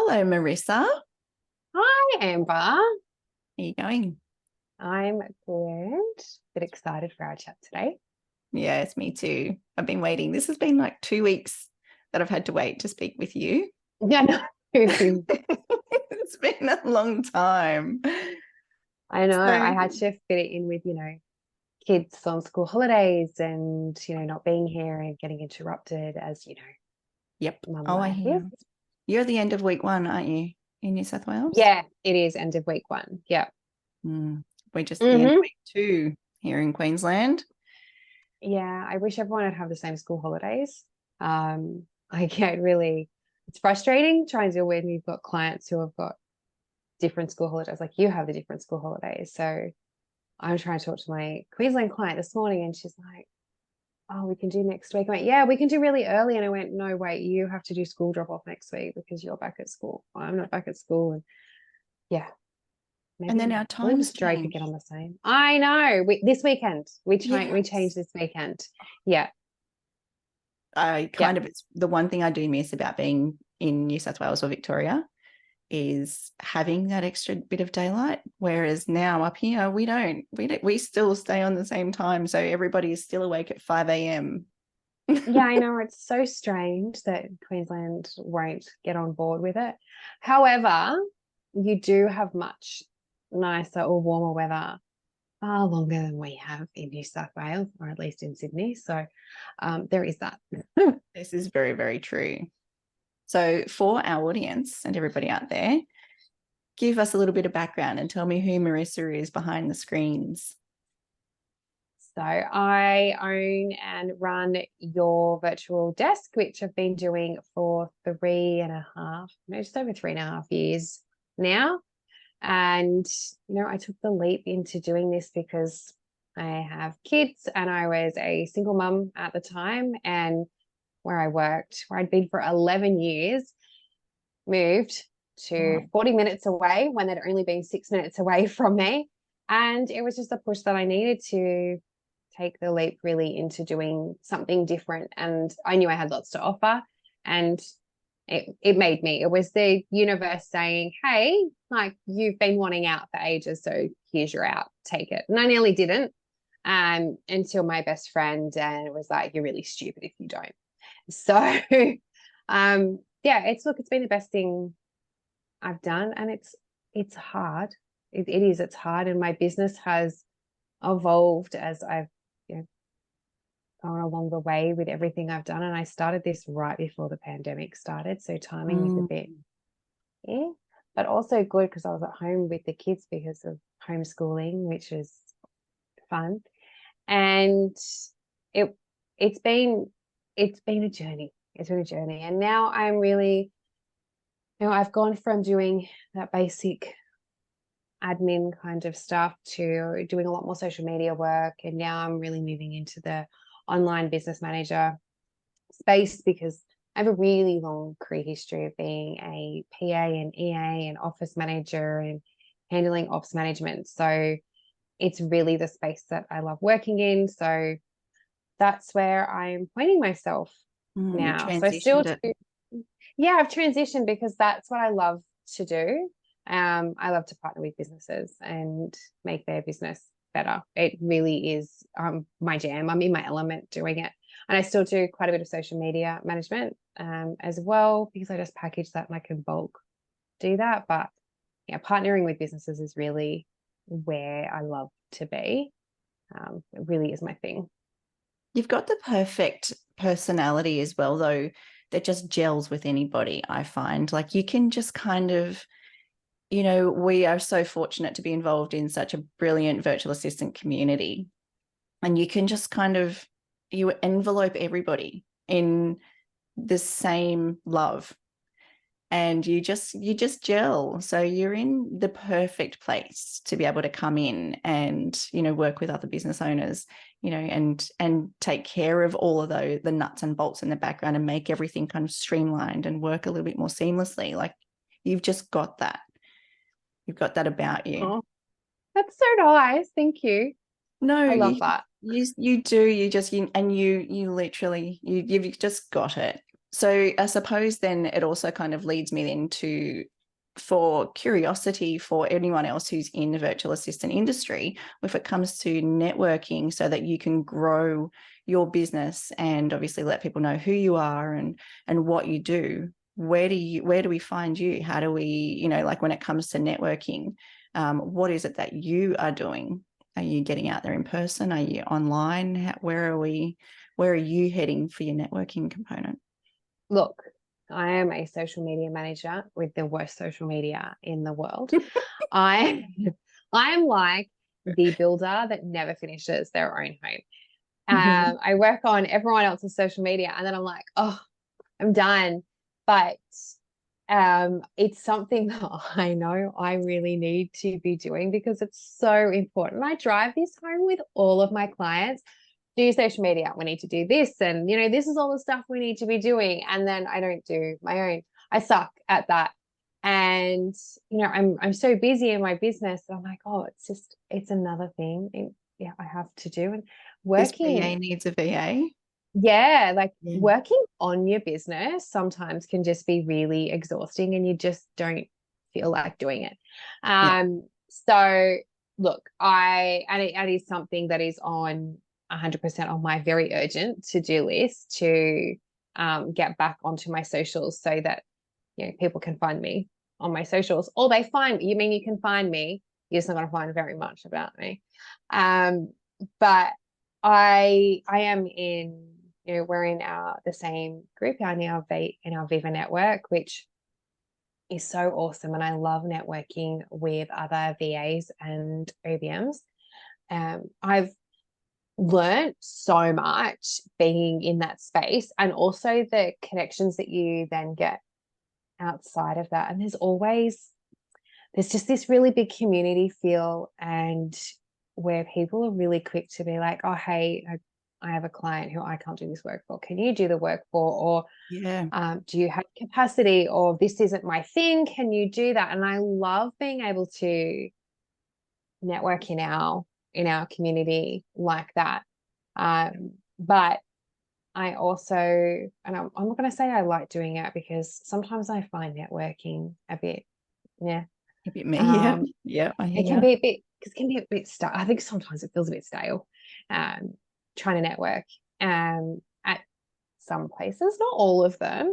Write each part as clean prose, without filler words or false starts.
Hello, Marisa. How Hi, Amber. are you going? I'm good. Bit excited for our chat today. Yes, me too. I've been waiting. This has been like 2 weeks that I've had to wait to speak with you. Yeah, no. It's been a long time. I know. I So, had to fit it in with, kids on school holidays and, not being here and getting interrupted as, yep. mum Oh, I life is. hear. You're at the end of week 1, aren't you, in New South Wales? Yeah, it is end of week 1. Yeah. We're just at the end of hmm week 2 here in Queensland. Yeah, I wish everyone would have the same school holidays. I get really, it's frustrating trying to deal with. You've got clients who have got different school holidays, like you have the different school holidays. So I'm trying to talk to my Queensland client this morning and she's like, oh, we can do next week. I went, yeah, we can do really early. And I went, no, wait, you have to do school drop off next week because you're back at school. I'm not back at school. And yeah, And maybe then our we'll times just try to get change. on the same. I know. This weekend, we Yes. changed this weekend. Yeah. Yeah. It's the one thing I do miss about being in New South Wales or Victoria is having that extra bit of daylight. Whereas now up here, we still stay on the same time. So everybody is still awake at 5 a.m. Yeah, I know. It's so strange that Queensland won't get on board with it. However, you do have much nicer or warmer weather far longer than we have in New South Wales, or at least in Sydney. So there is that. This is very, very true. So for our audience and everybody out there, give us a little bit of background and tell me who Marisa is behind the screens. So I own and run your virtual desk, which I've been doing for 3.5, no, just over 3.5 years now. And, I took the leap into doing this because I have kids and I was a single mum at the time. And where I worked, where I'd been for 11 years, moved to Wow. 40 minutes away when they'd only been 6 minutes away from me. And it was just a push that I needed to take the leap really into doing something different. And I knew I had lots to offer. And it made me. It was the universe saying, hey, like you've been wanting out for ages, so here's your out, take it. And I nearly didn't until my best friend, and it was like, you're really stupid if you don't. So yeah, it's been the best thing I've done, and it's hard. It's hard, and my business has evolved as I've you know gone along the way with everything I've done. And I started this right before the pandemic started, so timing was a Mm. bit but also good because I was at home with the kids because of homeschooling, which is fun. And it it's been it's been a journey. It's been a journey, and now I'm really I've gone from doing that basic admin kind of stuff to doing a lot more social media work. And now I'm really moving into the online business manager space because I have a really long career history of being a PA and EA and office manager and handling ops management. So it's really the space that I love working in. So that's where I'm pointing myself You've now. So transitioned it. yeah, I've transitioned because that's what I love to do. I love to partner with businesses and make their business better. It really is my jam. I'm in my element doing it. And I still do quite a bit of social media management as well because I just package that and I can bulk do that. But yeah, partnering with businesses is really where I love to be. It really is my thing. You've got the perfect personality as well, though, that just gels with anybody, I find. Like you can just kind of, we are so fortunate to be involved in such a brilliant virtual assistant community. And you can just kind of, you envelope everybody in the same love and you just gel. So you're in the perfect place to be able to come in and work with other business owners, and take care of all of the nuts and bolts in the background and make everything kind of streamlined and work a little bit more seamlessly. Like you've just got that. You've got that about you. Oh, that's so nice. Thank you. No, I love you that. you do. You just you literally you've just got it. So I suppose then it also kind of leads me into, for curiosity for anyone else who's in the virtual assistant industry, if it comes to networking so that you can grow your business and obviously let people know who you are and what you do, where do we find you? How do we, you know, like when it comes to networking, what is it that you are doing? Are you getting out there in person? Are you online? Where are you heading for your networking component? Look, I am a social media manager with the worst social media in the world. I I'm like the builder that never finishes their own home. Mhm. I work on everyone else's social media and then I'm like, oh, I'm done. But it's something that I know I really need to be doing because it's so important. I drive this home with all of my clients. Do social media. We need to do this. And, you know, this is all the stuff we need to be doing. And then I don't do my own. I suck at that. And, you know, I'm so busy in my business. I'm like, oh, it's another thing. Yeah, I have to do. And This working, VA needs a VA. yeah, like Yeah. working on your business sometimes can just be really exhausting and you just don't feel like doing it. Yeah. So look, it is something that is on 100% on my very urgent to-do list to get back onto my socials so that, you know, people can find me on my socials, or they find me. You mean you can find me? You're just not going to find very much about me. But I am in, you know, we're in the same group in our Viva network, which is so awesome. And I love networking with other VAs and OBMs. I've learned so much being in that space, and also the connections that you then get outside of that. And there's just this really big community feel, and where people are really quick to be like, oh, hey, I have a client who I can't do this work for. Can you do the work for? Or Yeah. do you have capacity? Or this isn't my thing. Can you do that? And I love being able to network in our community like that. But I also, and I'm not going to say I like doing it because sometimes I find networking a bit, yeah. A bit me. Yeah. Um, Yeah. I hear it can you. be a bit, because it can be a bit stale. I think sometimes it feels a bit stale, trying to network at some places, not all of them.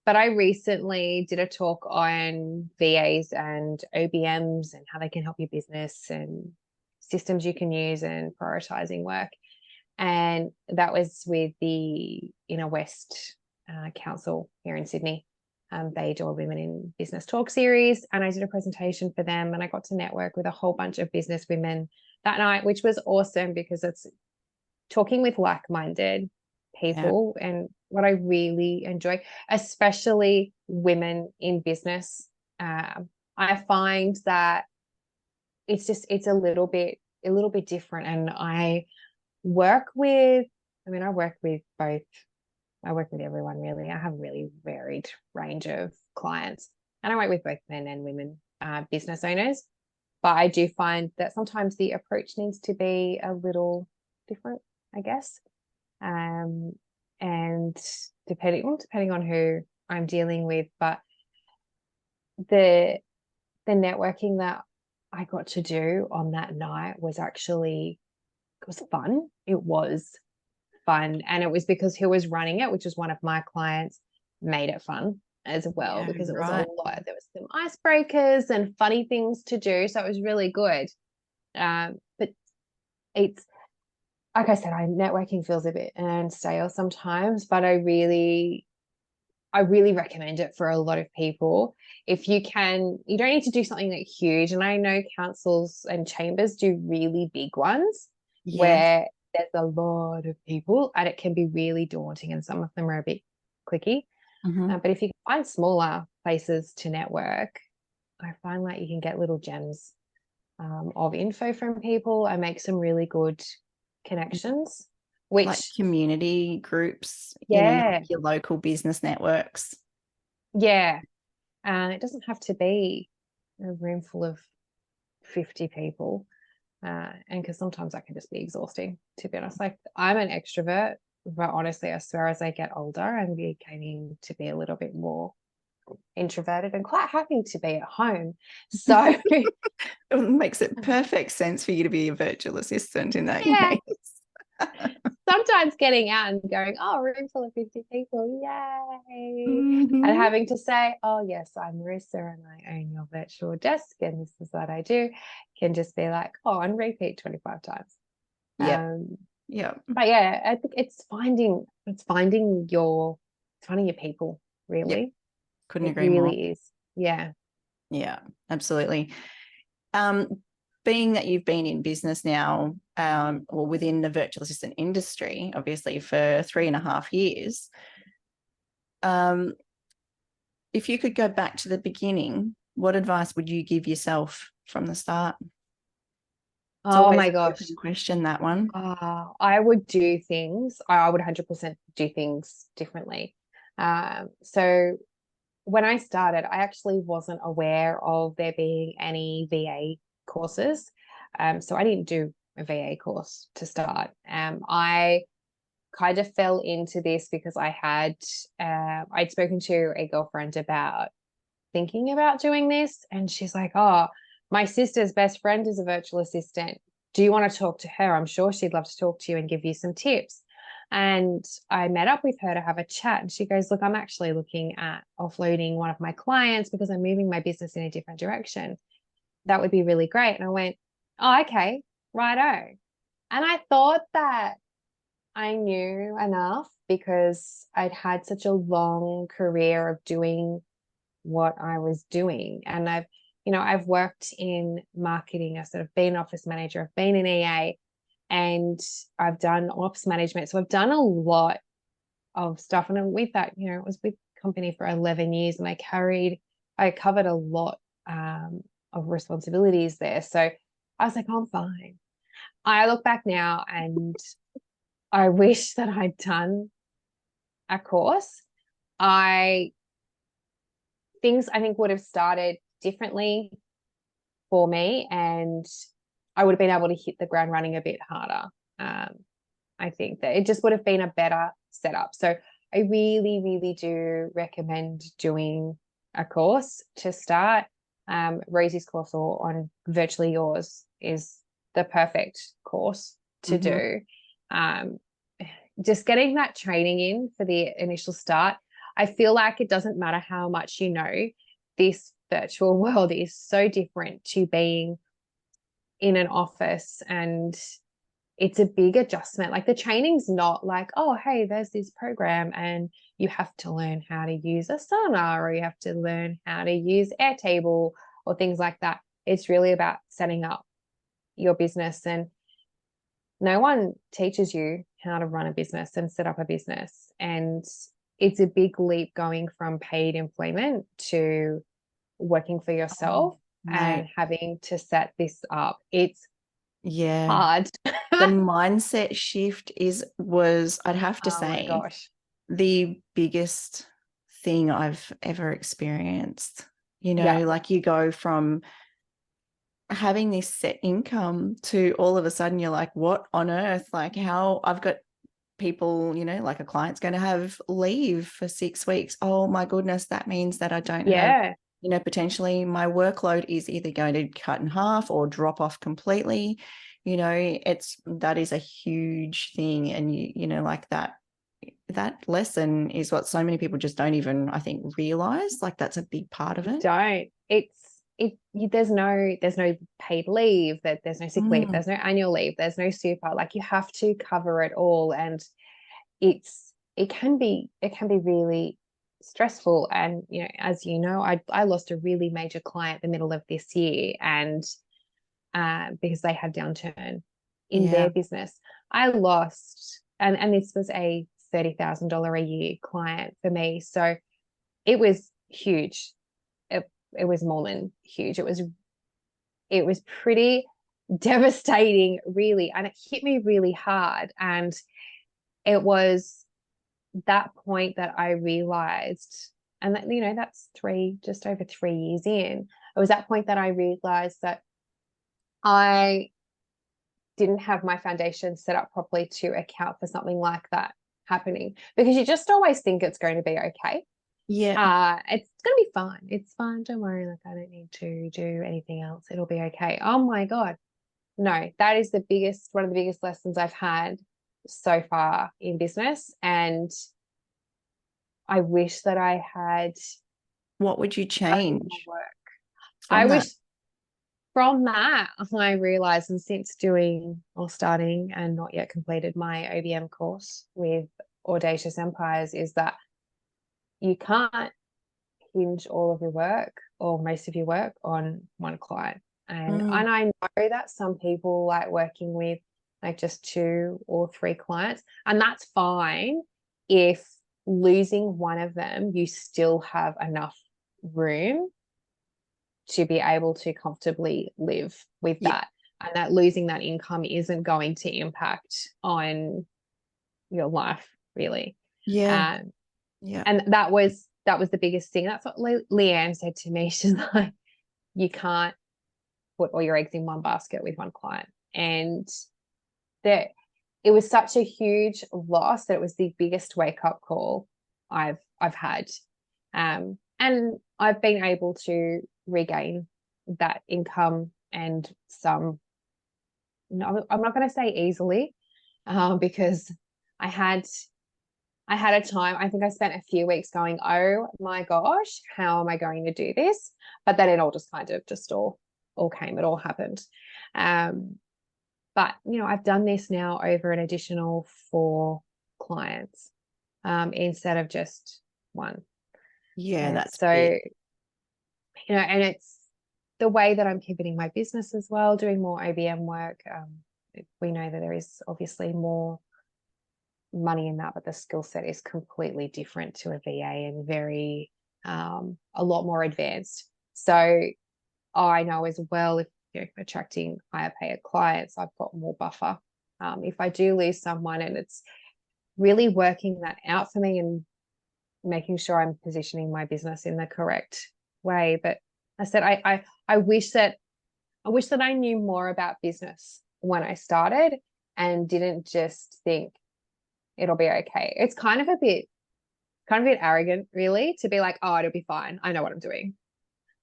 But I recently did a talk on VAs and OBMs and how they can help your business and systems you can use and prioritizing work. And that was with the Inner West Council here in Sydney. They do a Women in Business Talk series, and I did a presentation for them, and I got to network with a whole bunch of business women that night, which was awesome because it's talking with like-minded Yeah. people and what I really enjoy, especially women in business. I find that it's a little bit different, and I work with both. I work with everyone really. I have a really varied range of clients, and I work with both men and women business owners. But I do find that sometimes the approach needs to be a little different, I guess. And depending on who I'm dealing with, but the networking that I got to do on that night was actually, it was fun. It was fun. And it was because who was running it, which was one of my clients, made it fun as well, Yeah. because it was a Right. lot. There was some icebreakers and funny things to do. So it was really good. But it's, like I said, networking feels a bit stale sometimes, but I really recommend it for a lot of people. If you can, you don't need to do something like huge. And I know councils and chambers do really big ones Yes. where there's a lot of people and it can be really daunting, and some of them are a bit clicky. Mm-hmm. But if you can find smaller places to network, I find like you can get little gems of info from people and make some really good connections, Like which, community groups, you know, yeah, like your local business networks. yeah. And it doesn't have to be a room full of 50 people. And because sometimes that can just be exhausting, to be honest. Like, I'm an extrovert. But honestly, I swear as I get older, I'm beginning to be a little bit more introverted and quite happy to be at home. So It makes it perfect sense for you to be a virtual assistant in that yeah, case. sometimes getting out and going, oh, a room full of 50 people, yay. And Mhm. having to say, oh, yes, I'm Marisa and I own your virtual desk and this is what I do, can just be like, oh, and repeat 25 times. Yep. Um, Yep. but yeah, I think it's finding your people, Yep. really. Couldn't It agree more. really is. Yeah. Yeah, absolutely. Um, being that you've been in business now, or within the virtual assistant industry, obviously for 3.5 years, um, if you could go back to the beginning, what advice would you give yourself from the start? It's Oh always my an gosh. open question, that one. I would do things. I would 100% do things differently. So when I started, I actually wasn't aware of there being any VA courses. So I didn't do a VA course to start. I kind of fell into this because I'd spoken to a girlfriend about thinking about doing this, and she's like, "Oh, my sister's best friend is a virtual assistant. Do you want to talk to her? I'm sure she'd love to talk to you and give you some tips." And I met up with her to have a chat, and she goes, "Look, I'm actually looking at offloading one of my clients because I'm moving my business in a different direction. That would be really great." And I went, "Oh, okay, righto." And I thought that I knew enough because I'd had such a long career of doing what I was doing. And I've worked in marketing. I've sort of been office manager, I've been an EA, and I've done ops management. So I've done a lot of stuff. And with that, it was with the company for 11 years and I covered a lot of responsibilities there. So I was like, oh, I'm fine. I look back now and I wish that I'd done a course. I Things I think would have started differently for me, and I would have been able to hit the ground running a bit harder. I think that it just would have been a better setup. So I really, really do recommend doing a course to start. Rosie's course or on Virtually Yours is the perfect course to Mhm. do. Um, just getting that training in for the initial start. I feel like it doesn't matter how much you know, this virtual world is so different to being in an office, and it's a big adjustment. Like the training's not like, oh, hey, there's this program and you have to learn how to use Asana or you have to learn how to use Airtable or things like that. It's really about setting up your business, and no one teaches you how to run a business and set up a business. And it's a big leap going from paid employment to working for Oh, yourself mate. and having to set this up. It's Yeah. hard. The mindset shift was, I'd have to Oh my say, gosh. the biggest thing I've ever experienced. Yeah. Like you go from having this set income to all of a sudden you're like, what on earth? Like, how I've got people, like a client's going to have leave for 6 weeks. Oh my goodness, that means that I don't have, Yeah. potentially my workload is either going to cut in half or drop off completely. That is a huge thing. And like that lesson is what so many people just don't even, I think, realize. Like that's a big part of it. Don't. There's no paid leave, that there's no sick leave, Mm, there's no annual leave, there's no super. Like you have to cover it all. And it can be really stressful. And as you know, I lost a really major client the middle of this year, and because they had downturn in their yeah. business. I lost, and this was a $30,000 a year client for me. So it was huge. It was more than huge. It was pretty devastating, really, and it hit me really hard. And it was that point that I realized, and that's just over 3 years in. It was that point that I realized that I didn't have my foundation set up properly to account for something like that. happening, because you just always think it's going to be okay. Yeah. It's going to be fine. It's fine. Don't worry. Like, I don't need to do anything else. It'll be okay. Oh my God. No, that is one of the biggest lessons I've had so far in business. And I wish that I had What would you done more change work. I from wish that? from that, I realized, and since doing or starting and not yet completed my OBM course with Audacious Empires, is that you can't hinge all of your work or most of your work on one client. And I know that some people like working with like just 2 or 3 clients, and that's fine if losing one of them, you still have enough room to be able to comfortably live with Yeah. that, and that losing that income isn't going to impact on your life really. Yeah. um, Yeah. and that was the biggest thing. That's what Leanne said to me. She's like, you can't put all your eggs in one basket with one client. And that it was such a huge loss that it was the biggest wake up call I've had. And I've been able to regain that income and some, no, I'm not going to say easily, because I had a time, I think I spent a few weeks going, oh my gosh, how am I going to do this? But then it all just kind of just all came, it all happened. But, I've done this now over an additional 4 clients, instead of just one. Yeah, And that's so, big. and it's the way that I'm pivoting my business as well, doing more OBM work. We know that there is obviously more money in that, but the skill set is completely different to a VA and very a lot more advanced. So I know as well, if attracting higher paid clients, I've got more buffer. If I do lose someone, and it's really working that out for me and making sure I'm positioning my business in the correct way. But I said I wish that I knew more about business when I started and didn't just think it'll be okay. It's kind of a bit arrogant, really, to be like, oh, it'll be fine. I know what I'm doing.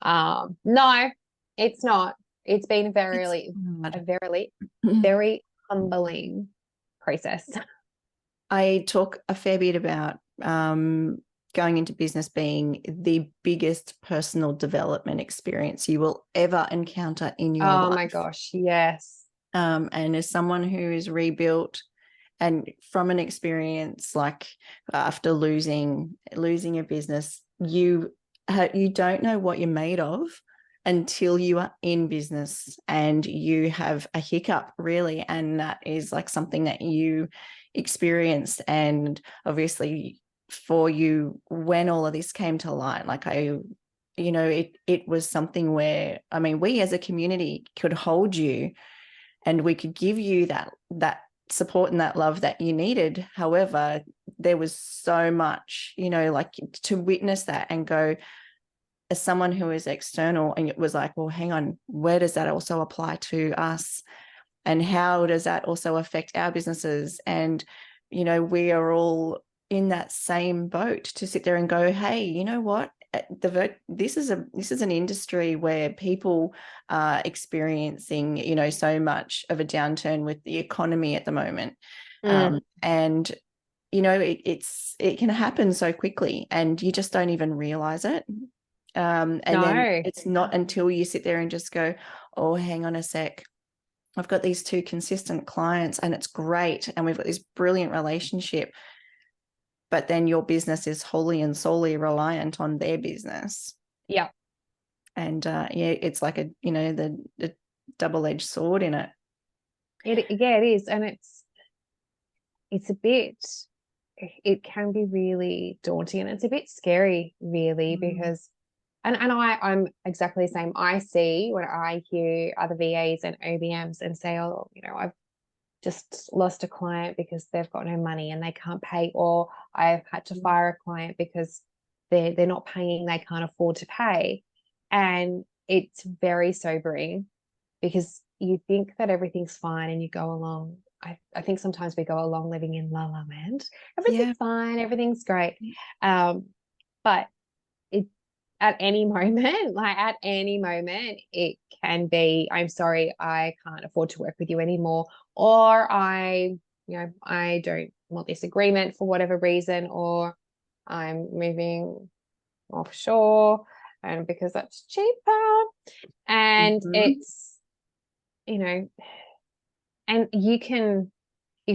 No, it's not. It's been It's a hard. very, very humbling process. I talk a fair bit about going into business being the biggest personal development experience you will ever encounter in your Oh life. my gosh, yes. And as someone who is rebuilt and from an experience like after losing a business, you don't know what you're made of until you are in business and you have a hiccup, really, and that is like something that you experienced. And obviously for you, when all of this came to light, like it was something where, I mean, we as a community could hold you and we could give you that support and that love that you needed. However, there was so much, like to witness that and go, as someone who is external, and it was like, well, hang on, where does that also apply to us? And how does that also affect our businesses? And, we are all in that same boat to sit there and go, hey, you know what? This is an industry where people are experiencing, so much of a downturn with the economy at the moment. And it can happen so quickly and you just don't even realize it. And then No. it's not until you sit there and just go, oh, hang on a sec. I've got these 2 consistent clients and it's great. And we've got this brilliant relationship. But then your business is wholly and solely reliant on their business. Yeah. And it's like the double-edged sword in it. It is. And it's a bit, it can be really daunting, and it's a bit scary, really, because and I'm exactly the same. I see when I hear other VAs and OBMs and say, oh, I've just lost a client because they've got no money and they can't pay, or I've had to fire a client because they're not paying, they can't afford to pay. And it's very sobering because you think that everything's fine and you go along I think sometimes we go along living in la la land. Yeah. Everything's fine, everything's great. But it at any moment, like at any moment, it can be, I'm sorry, I can't afford to work with you anymore, or I don't want this agreement for whatever reason, or I'm moving offshore and because that's cheaper. And Mhm. it's, and you can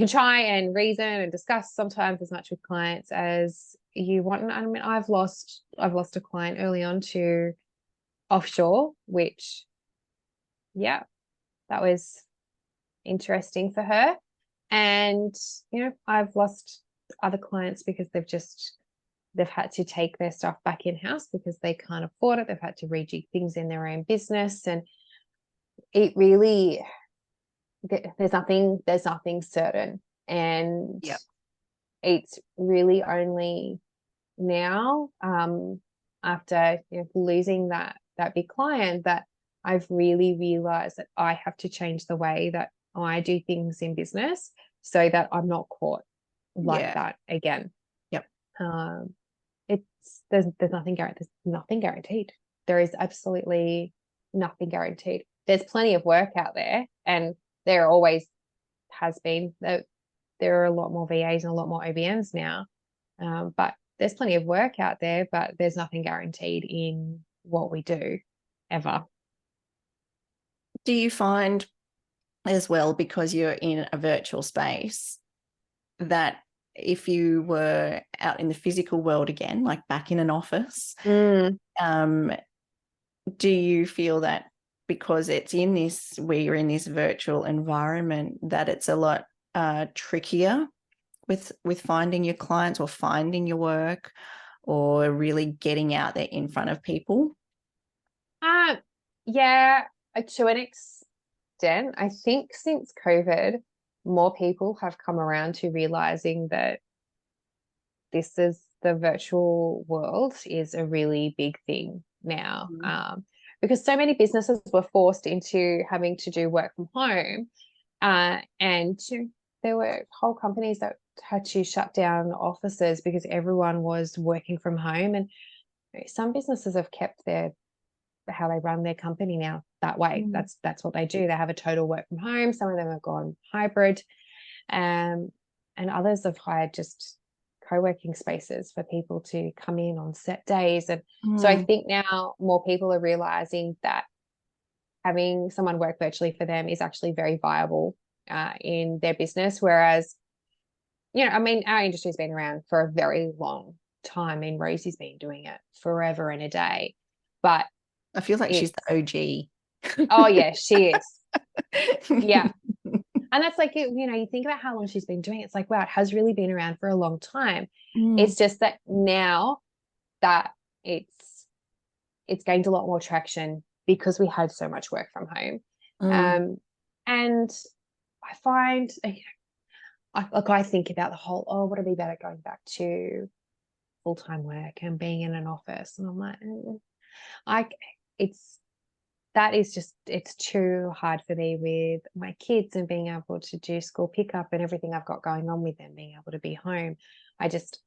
try and reason and discuss sometimes as much with clients as you want. And I mean, I've lost a client early on to offshore, which, yeah, that was interesting for her. And, I've lost other clients because they've had to take their stuff back in-house because they can't afford it. They've had to rejig things in their own business. And it really, there's nothing certain. And Yep. it's really only now, after losing that big client, that I've really realized that I have to change the way that I do things in business so that I'm not caught like Yeah. that again. Yep. Um, it's there's nothing guaranteed. There's nothing guaranteed. There is absolutely nothing guaranteed. There's plenty of work out there, and there always has been. There are a lot more VAs and a lot more OBMs now, but there's plenty of work out there. But there's nothing guaranteed in what we do, ever. Do you find as well, because you're in a virtual space, that if you were out in the physical world again, like back in an office, Mm. um, do you feel that because we're in this virtual environment, that it's a lot trickier with finding your clients or finding your work or really getting out there in front of people? Uh, yeah, to an extent. I think since COVID, more people have come around to realizing that this is the virtual world is a really big thing now. Mm. Because so many businesses were forced into having to do work from home. And there were whole companies that had to shut down offices because everyone was working from home. And some businesses have kept how they run their company now that way. Mm. That's what they do. They have a total work from home. Some of them have gone hybrid, and others have hired just co-working spaces for people to come in on set days. And so I Mm. think now more people are realizing that having someone work virtually for them is actually very viable in their business. Whereas, I mean, our industry's been around for a very long time. I mean, Rosie's been doing it forever and a day, but I feel like she's it's, the OG. oh yeah, she is. Yeah. And that's like, you think about how long she's been doing it. It's like, wow, it has really been around for a long time. Mm. It's just that now that it's gained a lot more traction because we had so much work from home. Mm. And I find, I think about the whole, oh, would it be better going back to full-time work and being in an office? And I'm like, I, it's, that is just, it's too hard for me with my kids and being able to do school pickup and everything I've got going on with them, being able to be home. I just,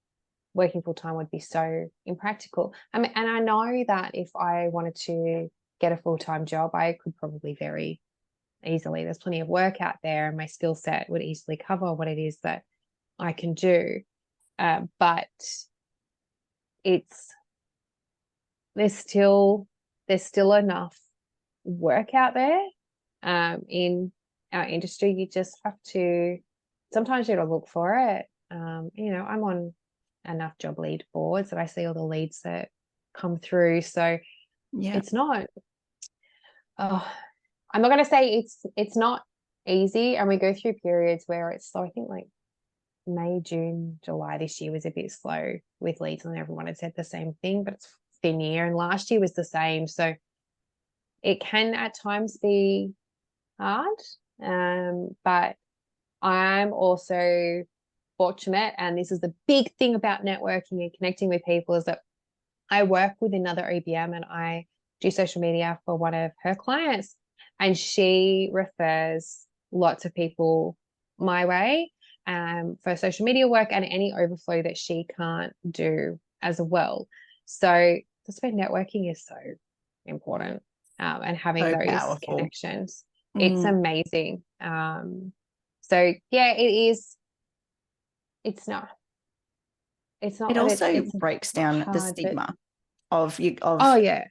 working full time would be so impractical. I mean, and I know that if I wanted to get a full-time job, I could probably very easily. There's plenty of work out there and my skill set would easily cover what it is that I can do. But it's, there's still, enough work out there in our industry. You just have to, sometimes you got to look for it. I'm on enough job lead boards that I see all the leads that come through. So Yeah. it's not, oh, I'm not going to say it's not easy. And we go through periods where it's slow. I think like May, June, July this year was a bit slow with leads, and everyone had said the same thing, but it's thin year. And last year was the same. So it can at times be hard. But I'm also fortunate, and this is the big thing about networking and connecting with people, is that I work with another OBM and I do social media for one of her clients, and she refers lots of people my way for social media work and any overflow that she can't do as well. So that's where networking is so important, and having So those powerful. connections. It's amazing. So yeah, it is. It's not. It's not It that also it's breaks down the hard, but stigma of you oh of yeah,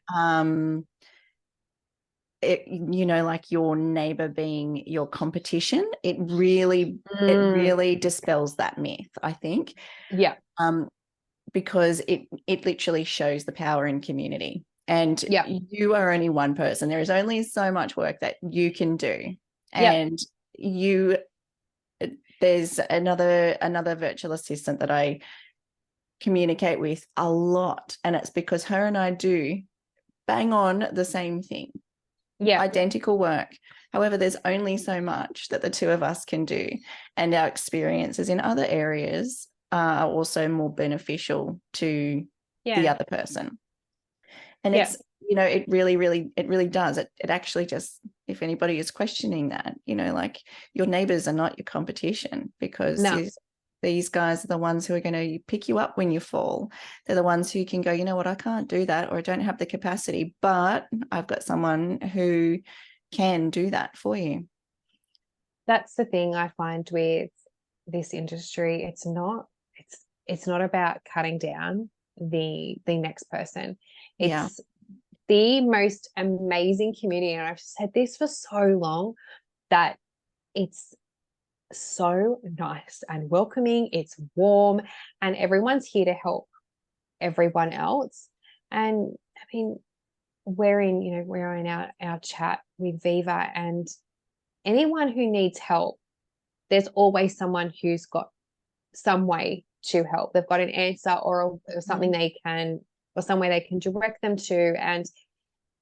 it, you know, like your neighbor being your competition. It really dispels that myth, I think. yeah, Because it literally shows the power in community. And yeah, you are only one person. There is only so much work that you can do. yeah, And you there's another virtual assistant that I communicate with a lot. And it's because her and I do bang on the same thing, yeah, identical work. However, there's only so much that the two of us can do. And our experiences in other areas are also more beneficial to the yeah, other person. And yeah. it's, you know, it really does. It actually just, if anybody is questioning that, you know, like your neighbors are not your competition, because No, these guys are the ones who are going to pick you up when you fall. They're the ones who can go, you know what, I can't do that, or I don't have the capacity, but I've got someone who can do that for you. that's the thing I find with this industry. It's not about cutting down the next person. Yeah. It's the most amazing community, and I've said this for so long, that it's so nice and welcoming. It's warm, and everyone's here to help everyone else. And I mean, we're in our chat with Viva, and anyone who needs help, there's always someone who's got some way to help. They've got an answer or something they can, or somewhere they can direct them to. And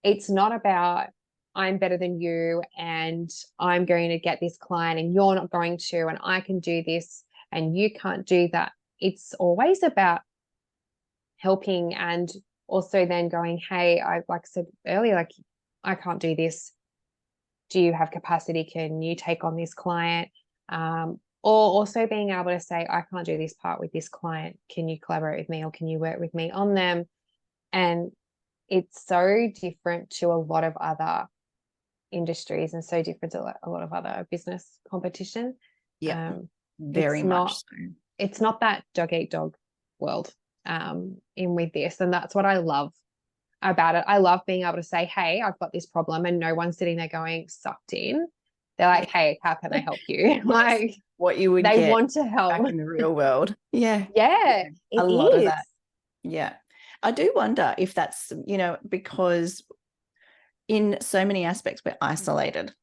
it's not about, I'm better than you and I'm going to get this client and you're not going to, and I can do this and you can't do that. It's always about helping, and also then going, hey, I like I said earlier, like, I can't do this. Do you have capacity? Can you take on this client? Or also being able to say, I can't do this part with this client. Can you collaborate with me, or can you work with me on them? And it's so different to a lot of other industries, and so different to a lot of other business competition. Yeah. It's Very much not, so. it's not that dog eat dog world in with this. And that's what I love about it. I love being able to say, hey, I've got this problem, and no one's sitting there going sucked in. They're like, hey, how can I help you? Like, What you would they get want to help. back in the real world. Yeah. Yeah, A it lot of is. that. Yeah. I do wonder if that's, you know, because in so many aspects we're isolated,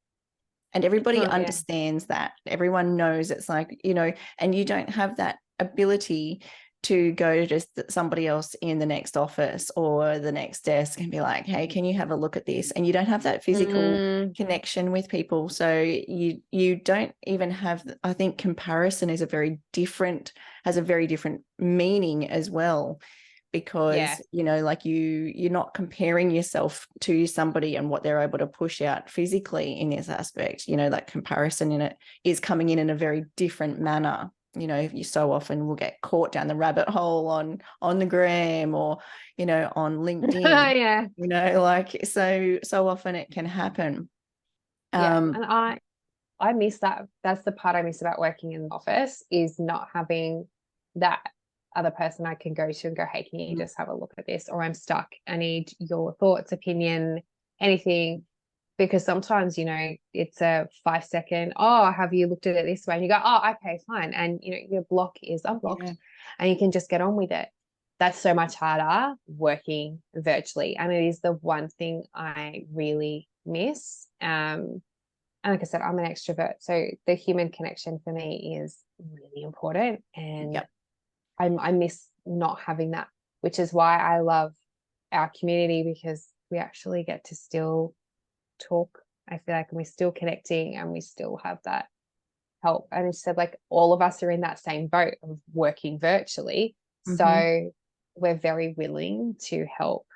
and everybody Oh, yeah. understands that. Everyone knows it's like, you know, and you don't have that ability to go to just somebody else in the next office or the next desk and be like, hey, can you have a look at this? And you don't have that physical connection with people. So you don't even have, I think comparison is has a very different meaning as well, Yeah. because, you know, like you're not comparing yourself to somebody and what they're able to push out physically in this aspect. You know, that comparison in it is coming in a very different manner. You know, you so often will get caught down the rabbit hole on the gram, or, you know, on LinkedIn. Yeah. You know, like so often it can happen. Yeah. And I miss that. That's the part I miss about working in the office, is not having that other person I can go to and go, hey, can you just have a look at this? Or I'm stuck. I need your thoughts, opinion, anything. Because sometimes, it's a 5 second, oh, have you looked at it this way? And you go, oh, okay, fine. And, your block is unblocked, Yeah. and you can just get on with it. That's so much harder working virtually. And it is the one thing I really miss. And like I said, I'm an extrovert, so the human connection for me is really important, and Yep. I miss not having that, which is why I love our community, because we actually get to still talk. I feel like we're still connecting, and we still have that help. And instead, like, all of us are in that same boat of working virtually, so we're very willing to help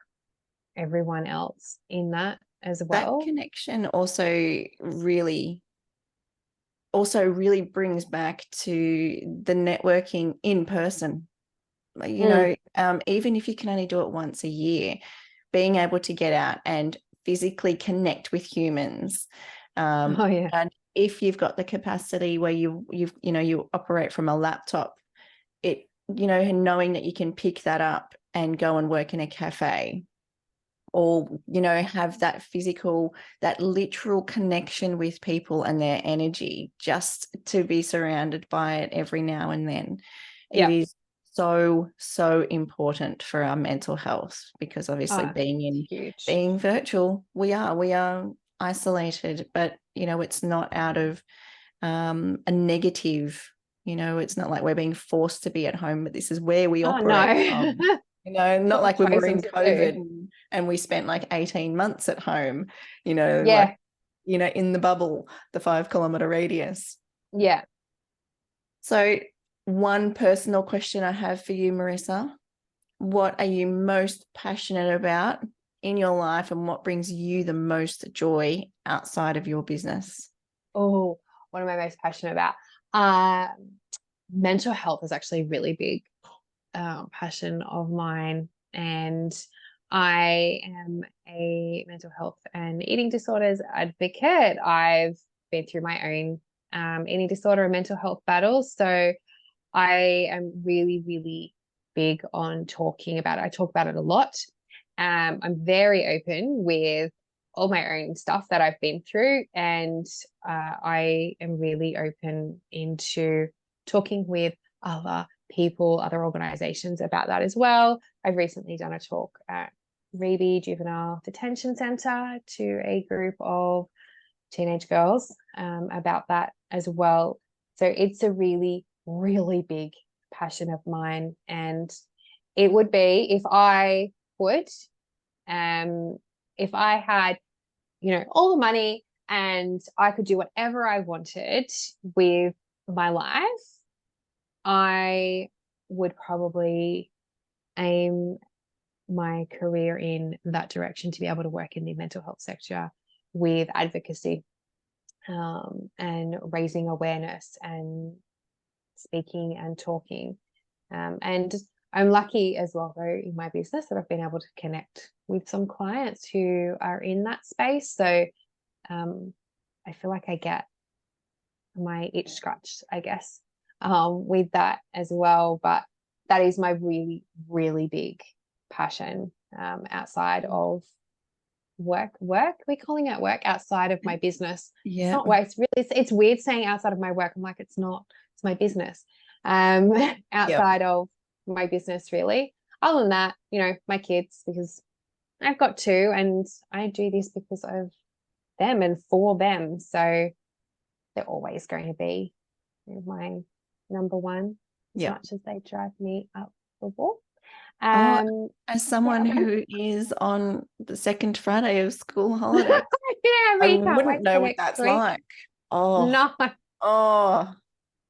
everyone else in that as That well. connection also really also really brings back to the networking in person. You know, even if you can only do it once a year, being able to get out and physically connect with humans. Oh yeah. And if you've got the capacity where you operate from a laptop, it, knowing that you can pick that up and go and work in a cafe, or, have that physical, that literal connection with people and their energy, just to be surrounded by it every now and then. It Yeah. is so, so important for our mental health, because obviously Huge. being virtual, we are isolated, but, it's not out of a negative, it's not like we're being forced to be at home, but this is where we operate from. No. Not like when we're in COVID do. and we spent like 18 months at home, like, in the bubble, the 5-kilometer radius. Yeah. So one personal question I have for you, Marisa, what are you most passionate about in your life, and what brings you the most joy outside of your business? Oh, what am I most passionate about? Mental health is actually a really big passion of mine, and I am a mental health and eating disorders advocate. I've been through my own eating disorder and mental health battles, so I am really, really big on talking about it. I talk about it a lot. I'm very open with all my own stuff that I've been through, and I am really open into talking with other people, other organizations about that as well. I've recently done a talk at Reby Juvenile Detention Centre to a group of teenage girls about that as well. So it's a really, really big passion of mine. And it would be if I could, if I had, all the money and I could do whatever I wanted with my life, I would probably aim my career in that direction, to be able to work in the mental health sector with advocacy and raising awareness and speaking and talking. And I'm lucky as well, though, in my business, that I've been able to connect with some clients who are in that space. So I feel like I get my itch scratched, I guess, with that as well. But that is my really, really big passion outside of work. We're calling it work outside of my business. Yeah. It's not work. It's really, it's weird saying outside of my work. I'm like, it's not, it's my business. Outside of my business, really. Other than that, my kids, because I've got two, and I do this because of them and for them. So they're always going to be my number one, as much as they drive me up the wall. As someone who is on the second Friday of school holidays, I wouldn't know what that's like. Oh, no.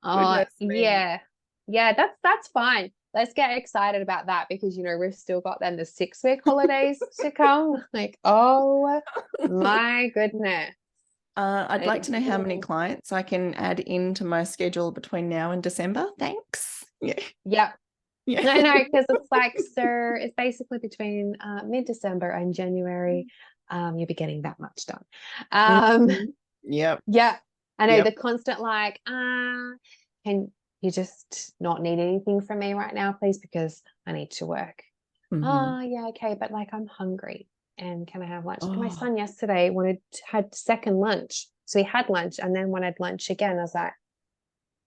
Goodness me. Yeah, that's fine. Let's get excited about that, because we've still got then the 6-week holidays to come. Like, oh my goodness. I'd like to know how many clients I can add into my schedule between now and December. Thanks. Yeah. No, because it's like, so it's basically between mid-December and January. You'll be getting that much done. Yep. Yeah. I know, the constant like, can you just not need anything from me right now, please, because I need to work. Yeah, okay, but like, I'm hungry and can I have lunch? My son yesterday had second lunch. So he had lunch and then wanted lunch again. I was like,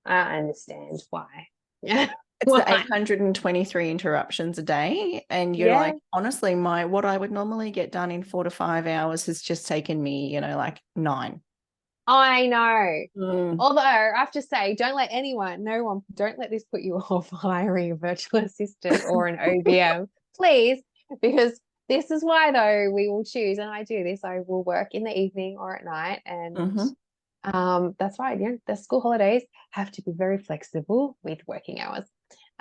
I understand why. Yeah. It's the 823 interruptions a day. And you're like, honestly, what I would normally get done in 4 to 5 hours has just taken me, like 9. I know. Although I have to say, don't let this put you off hiring a virtual assistant or an OBM, please, because this is why, though, we will choose, and I do this, I will work in the evening or at night, and that's right. Yeah, the school holidays have to be very flexible with working hours.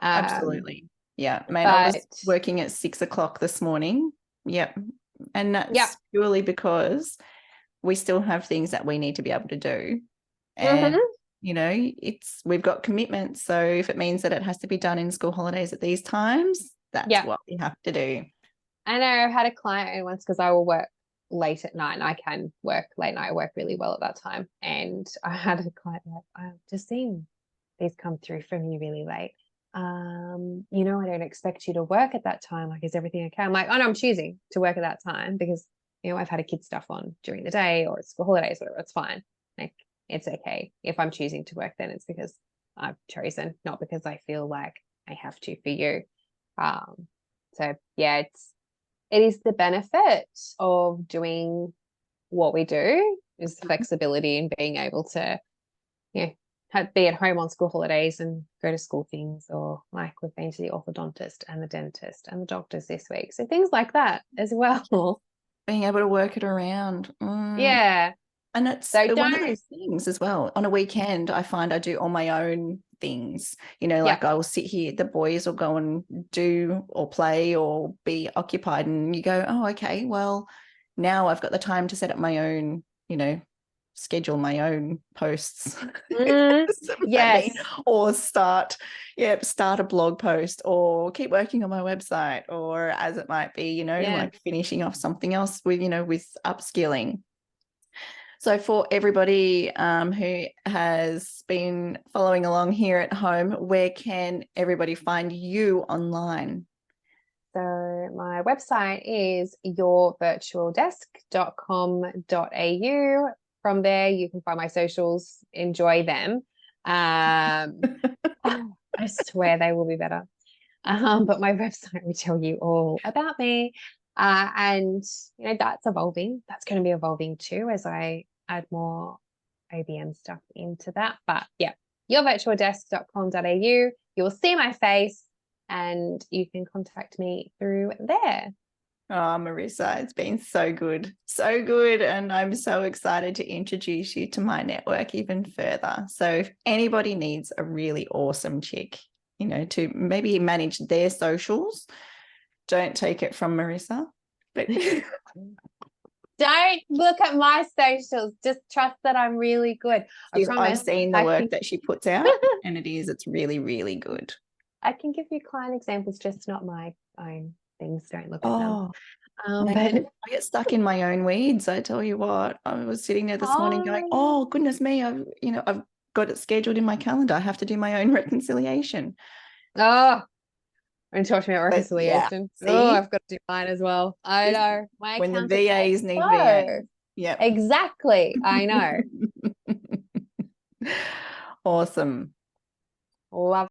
Absolutely. Yeah, mate, I was working at 6 o'clock this morning. Yep. And that's purely because we still have things that we need to be able to do. And we've got commitments. So if it means that it has to be done in school holidays at these times, that's what we have to do. I know I've had a client once, because I will work late at night, and I can work late night. I work really well at that time. And I had a client like, I've just seen these come through from you really late. I don't expect you to work at that time. Like, is everything okay? I'm like, oh no, I'm choosing to work at that time because, I've had a kid stuff on during the day, or it's school holidays, whatever. It's fine. Like, it's okay. If I'm choosing to work, then it's because I've chosen, not because I feel like I have to for you. So yeah, it is the benefit of doing what we do, is flexibility and being able to, be at home on school holidays and go to school things, or like we've been to the orthodontist and the dentist and the doctors this week. So things like that as well. Being able to work it around. Yeah. And it's So one of those things as well. On a weekend, I find I do all my own things. Like I will sit here, the boys will go and do or play or be occupied, and you go, oh, okay, well, now I've got the time to set up my own, schedule my own posts. Yes. Or start a blog post, or keep working on my website, or as it might be, like finishing off something else with upskilling. So for everybody who has been following along here at home, where can everybody find you online? So my website is yourvirtualdesk.com.au. From there, you can find my socials. Enjoy them. I swear they will be better. But my website will tell you all about me. And that's evolving. That's going to be evolving too as I add more OBM stuff into that. But yeah, yourvirtualdesk.com.au. You will see my face and you can contact me through there. Oh, Marisa, it's been so good. So good. And I'm so excited to introduce you to my network even further. So if anybody needs a really awesome chick, to maybe manage their socials, don't take it from Marisa. But don't look at my socials. Just trust that I'm really good. I've seen the work that she puts out, and it's really, really good. I can give you client examples, just not my own things. Don't look at them. But I get stuck in my own weeds. I tell you what, I was sitting there this morning going, oh, goodness me, I've got it scheduled in my calendar. I have to do my own reconciliation. Oh, and talk to me about reconciliation. Oh, I've got to do mine as well. I know. When the VAs need VAs. Yeah. Exactly. I know. Awesome. Love